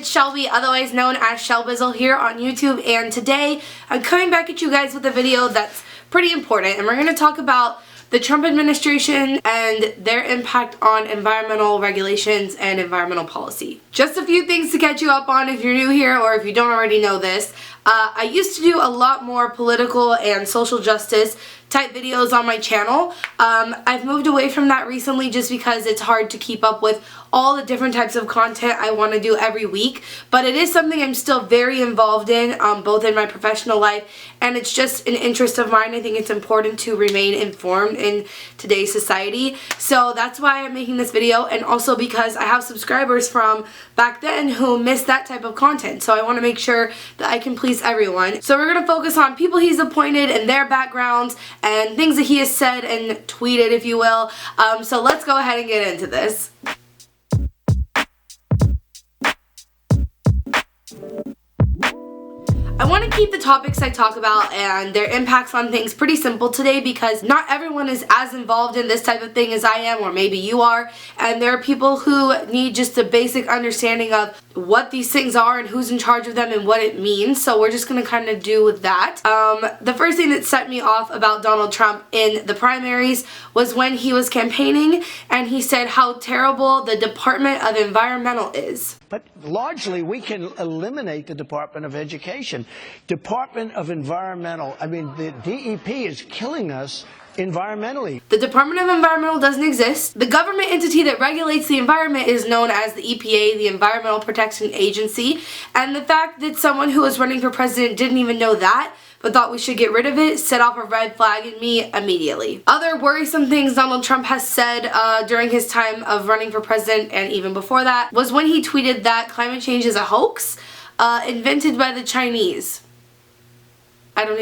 it's Shelbi, otherwise known as Shelbizleee here on YouTube, and today I'm coming back at you guys with a video that's pretty important, and we're going to talk about the Trump administration and their impact on environmental regulations and environmental policy. Just a few things to catch you up on if you're new here or if you don't already know this. I used to do a lot more political and social justice type videos on my channel. I've moved away from that recently just because it's hard to keep up with all the different types of content I want to do every week, but it is something I'm still very involved in, both in my professional life, and it's just an interest of mine. I think it's important to remain informed in today's society, so that's why I'm making this video, and also because I have subscribers from back then who missed that type of content, so I want to make sure that I can please everyone. So we're going to focus on people he's appointed and their backgrounds and things that he has said and tweeted, if you will. So let's go ahead and get into this. I want to keep the topics I talk about and their impacts on things pretty simple today because not everyone is as involved in this type of thing as I am, or maybe you are, and there are people who need just a basic understanding of what these things are and who's in charge of them and what it means, so we're just going to kind of do with that. The first thing that set me off about Donald Trump in the primaries was when he was campaigning and he said how terrible the Department of Environmental is. But largely, we can eliminate the Department of Education. Department of Environmental, I mean, the DEP is killing us environmentally. The Department of Environmental doesn't exist. The government entity that regulates the environment is known as the EPA, the Environmental Protection Agency, and the fact that someone who was running for president didn't even know that but thought we should get rid of it set off a red flag in me immediately. Other worrisome things Donald Trump has said during his time of running for president and even before that was when he tweeted that climate change is a hoax invented by the Chinese. I don't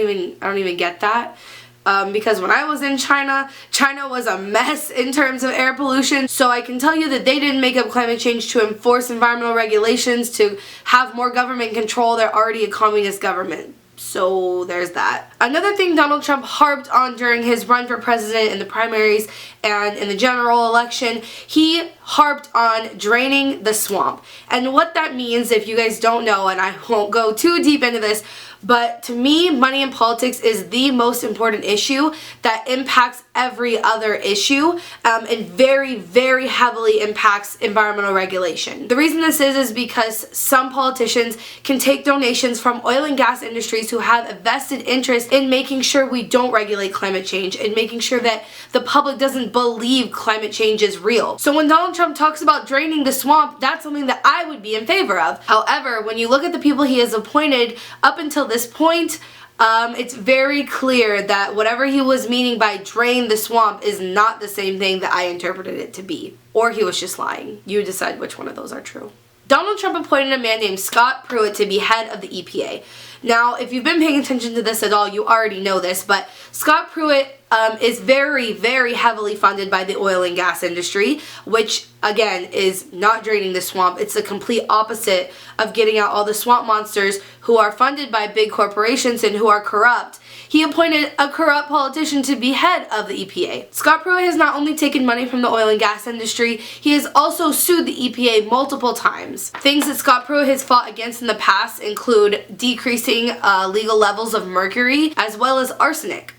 even get that. Because when I was in China was a mess in terms of air pollution, so I can tell you that they didn't make up climate change to enforce environmental regulations, to have more government control. They're already a communist government. So there's that. Another thing Donald Trump harped on during his run for president in the primaries and in the general election, he harped on draining the swamp. And what that means, if you guys don't know, and I won't go too deep into this, but to me, money in politics is the most important issue that impacts every other issue and very, very heavily impacts environmental regulation. The reason this is because some politicians can take donations from oil and gas industries who have a vested interest in making sure we don't regulate climate change and making sure that the public doesn't believe climate change is real. So when Donald Trump talks about draining the swamp, that's something that I would be in favor of. However, when you look at the people he has appointed up until this point, it's very clear that whatever he was meaning by drain the swamp is not the same thing that I interpreted it to be. Or he was just lying. You decide which one of those are true. Donald Trump appointed a man named Scott Pruitt to be head of the EPA. Now, if you've been paying attention to this at all, you already know this, but Scott Pruitt is very, very heavily funded by the oil and gas industry, which, again, is not draining the swamp. It's the complete opposite of getting out all the swamp monsters who are funded by big corporations and who are corrupt. He appointed a corrupt politician to be head of the EPA. Scott Pruitt has not only taken money from the oil and gas industry, he has also sued the EPA multiple times. Things that Scott Pruitt has fought against in the past include decreasing legal levels of mercury as well as arsenic.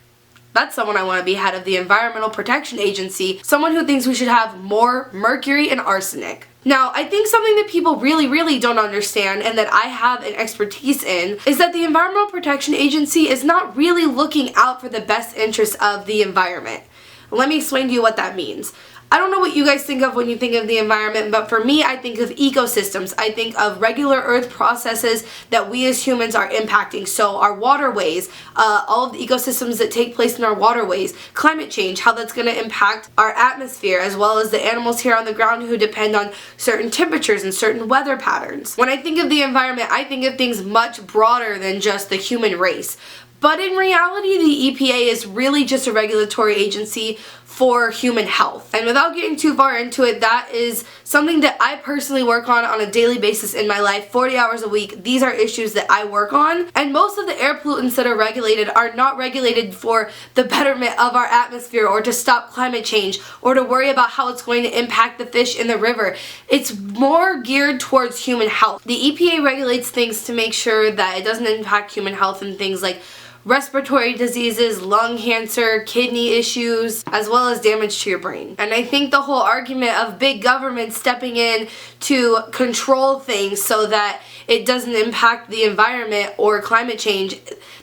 That's someone I want to be head of the Environmental Protection Agency, someone who thinks we should have more mercury and arsenic. Now, I think something that people really don't understand and that I have an expertise in is that the Environmental Protection Agency is not really looking out for the best interests of the environment. Let me explain to you what that means. I don't know what you guys think of when you think of the environment, but for me, I think of ecosystems. I think of regular earth processes that we as humans are impacting. So our waterways, all of the ecosystems that take place in our waterways, climate change, how that's going to impact our atmosphere, as well as the animals here on the ground who depend on certain temperatures and certain weather patterns. When I think of the environment, I think of things much broader than just the human race. But in reality, the EPA is really just a regulatory agency for human health. And without getting too far into it, that is something that I personally work on a daily basis in my life, 40 hours a week. These are issues that I work on. And most of the air pollutants that are regulated are not regulated for the betterment of our atmosphere or to stop climate change or to worry about how it's going to impact the fish in the river. It's more geared towards human health. The EPA regulates things to make sure that it doesn't impact human health and things like respiratory diseases, lung cancer, kidney issues, as well as damage to your brain. And I think the whole argument of big government stepping in to control things so that it doesn't impact the environment or climate change,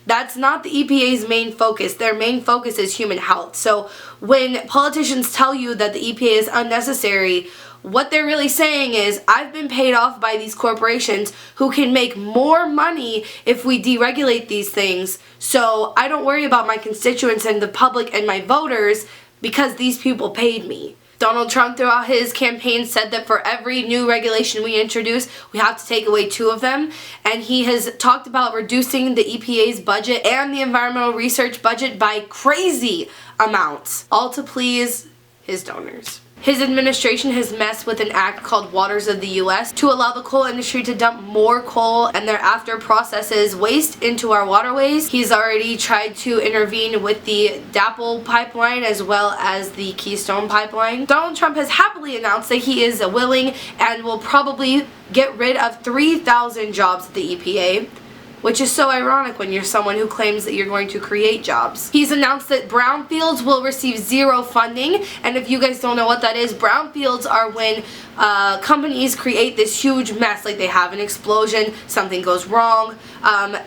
that's not the EPA's main focus. Their main focus is human health. So when politicians tell you that the EPA is unnecessary, what they're really saying is, I've been paid off by these corporations who can make more money if we deregulate these things, so I don't worry about my constituents and the public and my voters because these people paid me. Donald Trump throughout his campaign said that for every new regulation we introduce, we have to take away 2 of them. And he has talked about reducing the EPA's budget and the environmental research budget by crazy amounts, all to please his donors. His administration has messed with an act called Waters of the U.S. to allow the coal industry to dump more coal and thereafter processes waste into our waterways. He's already tried to intervene with the DAPL pipeline as well as the Keystone pipeline. Donald Trump has happily announced that he is willing and will probably get rid of 3,000 jobs at the EPA, which is so ironic when you're someone who claims that you're going to create jobs. He's announced that brownfields will receive 0 funding, and if you guys don't know what that is, brownfields are when companies create this huge mess, like they have an explosion, something goes wrong, and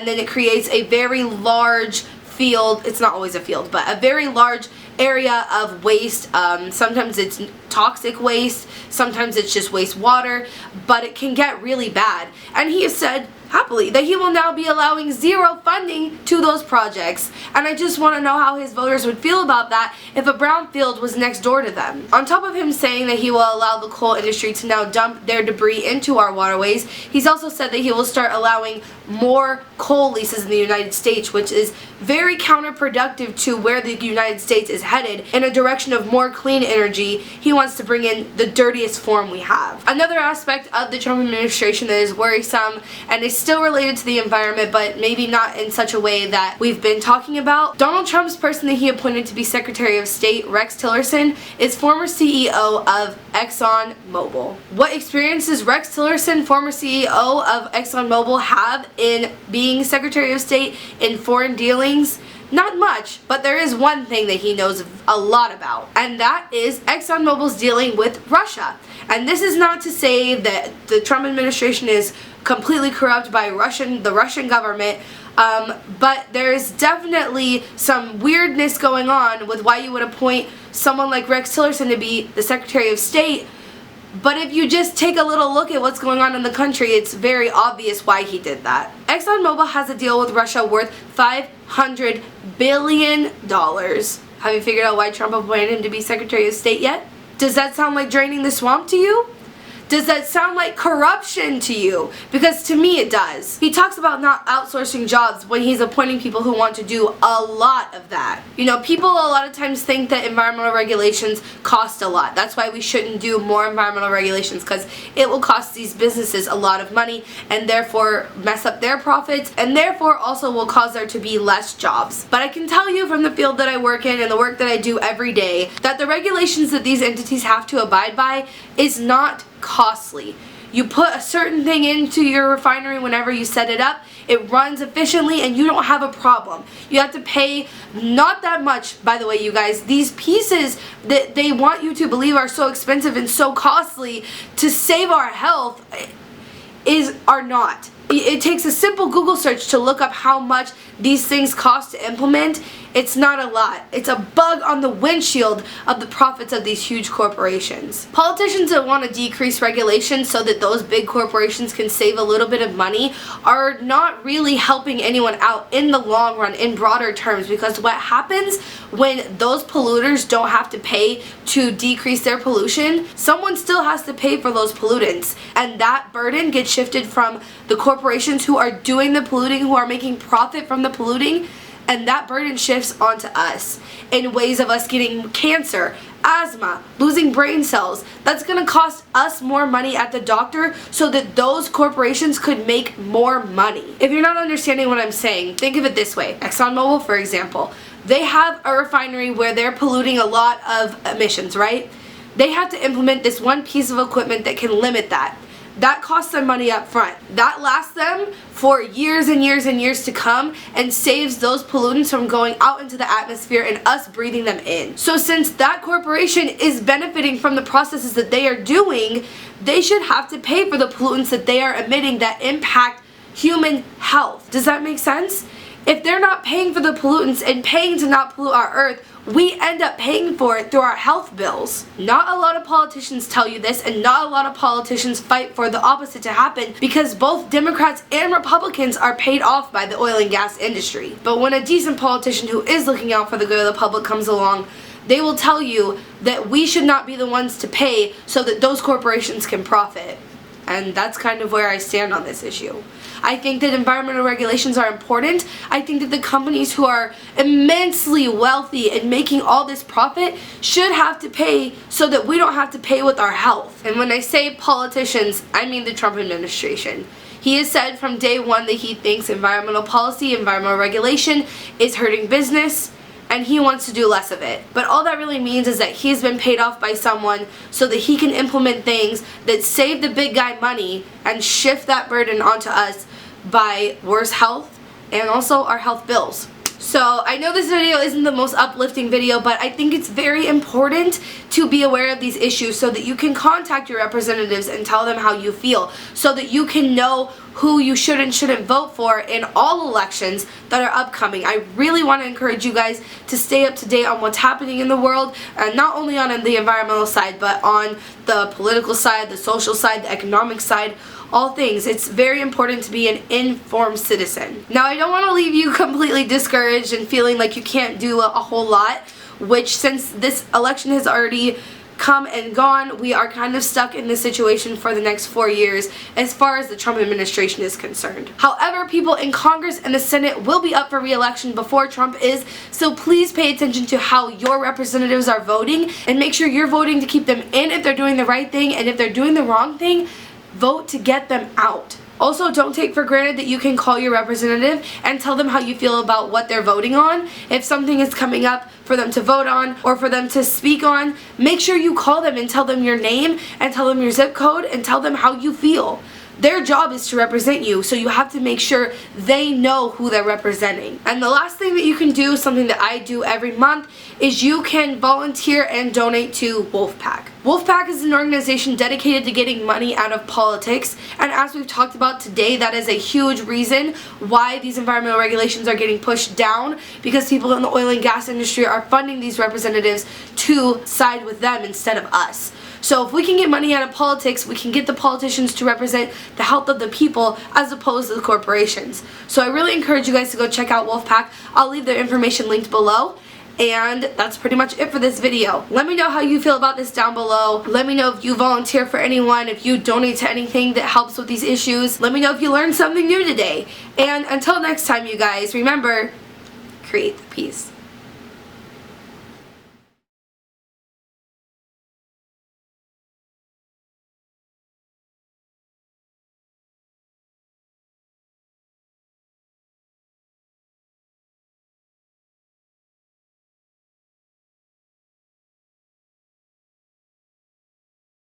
then it creates a very large field. It's not always a field, but a very large area of waste. Sometimes it's toxic waste, sometimes it's just wastewater, but it can get really bad. And he has said happily that he will now be allowing 0 funding to those projects, and I just want to know how his voters would feel about that if a brownfield was next door to them. On top of him saying that he will allow the coal industry to now dump their debris into our waterways, he's also said that he will start allowing more coal leases in the United States, which is very counterproductive to where the United States is headed in a direction of more clean energy. He wants to bring in the dirtiest form we have. Another aspect of the Trump administration that is worrisome and is still related to the environment, but maybe not in such a way that we've been talking about. Donald Trump's person that he appointed to be Secretary of State, Rex Tillerson, is former CEO of ExxonMobil. What experience does Rex Tillerson, former CEO of ExxonMobil, have in being Secretary of State in foreign dealings? Not much, but there is one thing that he knows a lot about, and that is ExxonMobil's dealing with Russia. And this is not to say that the Trump administration is completely corrupt by the Russian government, but there is definitely some weirdness going on with why you would appoint someone like Rex Tillerson to be the Secretary of State. But if you just take a little look at what's going on in the country, it's very obvious why he did that. ExxonMobil has a deal with Russia worth $500 billion. Have you figured out why Trump appointed him to be Secretary of State yet? Does that sound like draining the swamp to you? Does that sound like corruption to you? Because to me it does. He talks about not outsourcing jobs when he's appointing people who want to do a lot of that. You know, people a lot of times think that environmental regulations cost a lot. That's why we shouldn't do more environmental regulations, because it will cost these businesses a lot of money and therefore mess up their profits, and therefore also will cause there to be less jobs. But I can tell you from the field that I work in and the work that I do every day that the regulations that these entities have to abide by is not costly. You put a certain thing into your refinery whenever you set it up, it runs efficiently, and you don't have a problem. You have to pay not that much, by the way, you guys. These pieces that they want you to believe are so expensive and so costly to save our health are not. It takes a simple Google search to look up how much these things cost to implement. It's not a lot. It's a bug on the windshield of the profits of these huge corporations. Politicians that want to decrease regulations so that those big corporations can save a little bit of money are not really helping anyone out in the long run, in broader terms, because what happens when those polluters don't have to pay to decrease their pollution, someone still has to pay for those pollutants, and that burden gets shifted from the corporations who are doing the polluting, who are making profit from the polluting. and that burden shifts onto us in ways of us getting cancer, asthma, losing brain cells. That's going to cost us more money at the doctor so that those corporations could make more money. If you're not understanding what I'm saying, think of it this way. ExxonMobil, for example, they have a refinery where they're polluting a lot of emissions, right? They have to implement this one piece of equipment that can limit that. That costs them money up front. That lasts them for years and years and years to come and saves those pollutants from going out into the atmosphere and us breathing them in. So since that corporation is benefiting from the processes that they are doing, they should have to pay for the pollutants that they are emitting that impact human health. Does that make sense? If they're not paying for the pollutants and paying to not pollute our earth, we end up paying for it through our health bills. Not a lot of politicians tell you this, and not a lot of politicians fight for the opposite to happen, because both Democrats and Republicans are paid off by the oil and gas industry. But when a decent politician who is looking out for the good of the public comes along, they will tell you that we should not be the ones to pay so that those corporations can profit. And that's kind of where I stand on this issue. I think that environmental regulations are important. I think that the companies who are immensely wealthy and making all this profit should have to pay so that we don't have to pay with our health. And when I say politicians, I mean the Trump administration. He has said from day one that he thinks environmental policy, environmental regulation is hurting business, and he wants to do less of it. But all that really means is that he's been paid off by someone so that he can implement things that save the big guy money and shift that burden onto us by worse health and also our health bills. So I know this video isn't the most uplifting video, but I think it's very important to be aware of these issues so that you can contact your representatives and tell them how you feel, so that you can know who you should and shouldn't vote for in all elections that are upcoming. I really want to encourage you guys to stay up to date on what's happening in the world, and not only on the environmental side, but on the political side, the social side, the economic side, all things. It's very important to be an informed citizen. Now, I don't want to leave you completely discouraged and feeling like you can't do a whole lot, which since this election has already come and gone, we are kind of stuck in this situation for the next 4 years as far as the Trump administration is concerned. However, people in Congress and the Senate will be up for re-election before Trump is, so please pay attention to how your representatives are voting and make sure you're voting to keep them in if they're doing the right thing, and if they're doing the wrong thing, vote to get them out. Also, don't take for granted that you can call your representative and tell them how you feel about what they're voting on. If something is coming up for them to vote on or for them to speak on, make sure you call them and tell them your name and tell them your zip code and tell them how you feel. Their job is to represent you, so you have to make sure they know who they're representing. And the last thing that you can do, something that I do every month, is you can volunteer and donate to Wolfpack. Wolfpack is an organization dedicated to getting money out of politics, and as we've talked about today, that is a huge reason why these environmental regulations are getting pushed down, because people in the oil and gas industry are funding these representatives to side with them instead of us. So if we can get money out of politics, we can get the politicians to represent the health of the people as opposed to the corporations. So I really encourage you guys to go check out Wolfpack. I'll leave their information linked below. And that's pretty much it for this video. Let me know how you feel about this down below. Let me know if you volunteer for anyone, if you donate to anything that helps with these issues. Let me know if you learned something new today. And until next time, you guys, remember, create the peace.